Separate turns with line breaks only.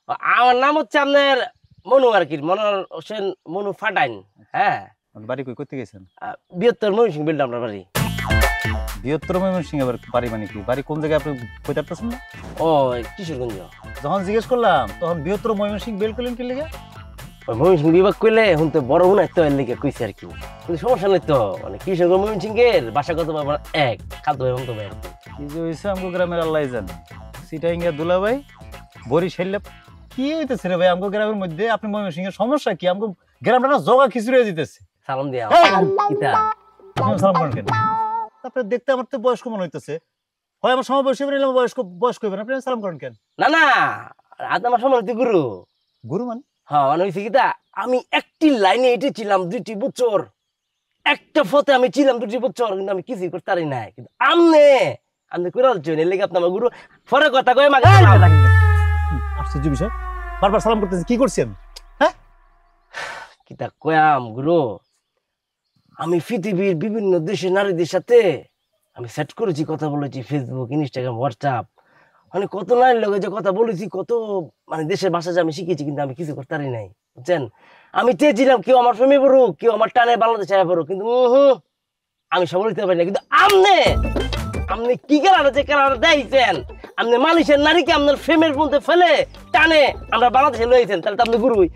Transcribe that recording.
আমার নাম হচ্ছে আপনার মনু আর কি, মনোয়ার হোসেন মনু ফাটাইন। হ্যাঁ,
বাড়ি কই করতে গেছেন?
বৃহত্তর ময়মনসিংহ বিল্ড আপনার বাড়ি।
বৃহত্তর ময়মনসিংহ আবার বাড়ি মানে কি? বাড়ি কোন জায়গায় আপনি কইতে পারতেছেন না?
ও কিশোরগঞ্জ।
যখন জিজ্ঞেস করলাম তখন বৃহত্তর ময়মনসিংহ বেল করলেন কি লেগে?
ওই ময়মনসিংহ বিভাগ কইলে এখন তো বড় মনে তো এর লিগে কইছে আর কি, কিন্তু সমস্যা নেই তো। মানে কিশোরগঞ্জ ময়মনসিংহের ভাষাগত ব্যাপার এক, খাদ্য এবং তো আর কি।
কি যে হয়েছে আমগো গ্রামের আল্লাহ জানে। সিটাইঙ্গা দুলাভাই বরিশাল কি হইতেছে রে ভাই আমগো গ্রামের মধ্যে? আপনি ময়মনসিংহের সমস্যা কি? আমগো গ্রামটা না জগা খিচুড়ি হয়ে যেতেছে।
সালাম দিয়া
এই!
কিতা
আপনি সালাম করেন কেন? তারপরে দেখতে আমার তো বয়স্ক মনে হইতেছে। হয় আমার সমবয়সী বলে বয়স্ক হইবেন, আপনি সালাম করেন কেন?
না না, আজ আমার সম্মানিত গুরু।
গুরু মানে?
হ্যাঁ, মানে হয়েছে কিতা, আমি একটি লাইনে এঁটেছিলাম 2টি বছর, একটা ফতে আমি ছিলাম 2টি বছর, কিন্তু আমি কিছুই করতে পারি নাই। কিন্তু আমনে করে আলছেন এর লেগে আপনি আমার গুরু। পরে কথা কয়ে মাগে
আশ্চর্য বিষয়, বারবার সালাম করতেছি, কি করছি আমি? হ্যাঁ,
কিতা কয়াম গুরু, আমি পৃথিবীর বিভিন্ন দেশের নারীদের সাথে আমি সেট করেছি, কথা বলেছি, ফেসবুক, ইনস্টাগ্রাম, হোয়াটসঅ্যাপ, মানে কত নারীর লগে যে কথা বলেছি, কত মানে দেশের ভাষা যে আমি শিখেছি, কিন্তু আমি কিছু করতে পারি নাই, বুঝছেন? আমি চেয়েছিলাম কেউ আমার প্রেমে পড়ুক, কেউ আমার টানে বাংলাদেশে আয়া পড়ুক, কিন্তু আমি সফল হতে পারি না। কিন্তু আপনি কি কারণে যে কারণে দেয়ছেন, আপনি মালয়েশিয়ার নারীকে আপনার প্রেমের মধ্যে ফেলে টানে আমরা বাংলাদেশে লইছেন, তাহলে তো আপনি গুরুই।